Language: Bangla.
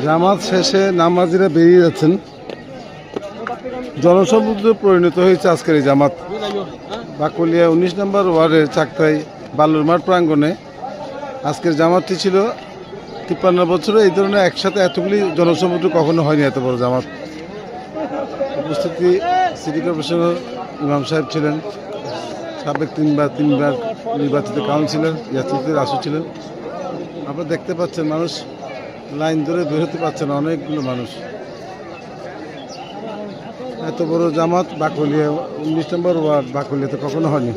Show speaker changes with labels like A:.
A: জামাত শেষে নামাজিরা বেরিয়ে যাচ্ছেন। জনসমুদ্রে পরিণত হয়েছে আজকের এই জামাত। বাকলিয়া 19 নম্বর ওয়ার্ডের চাকতাই বালুর মাঠ প্রাঙ্গণে আজকের জামাতটি ছিল 53 বছরে। এই ধরনের একসাথে এতগুলি জনসমুদ্র কখনো হয়নি, এত বড় জামাত। উপস্থিতি সিটি কর্পোরেশনের ইমাম সাহেব ছিলেন, সাবেক তিনবার নির্বাচিত কাউন্সিলর ইয়াসির আসু ছিলেন। আপনারা দেখতে পাচ্ছেন মানুষ লাইন ধরে বের হতে পারছে না, অনেকগুলো মানুষ। এত বড় জামাত বাকলিয়া 19 নম্বর ওয়ার্ড বাকলিয়াতে কখনো হয়নি।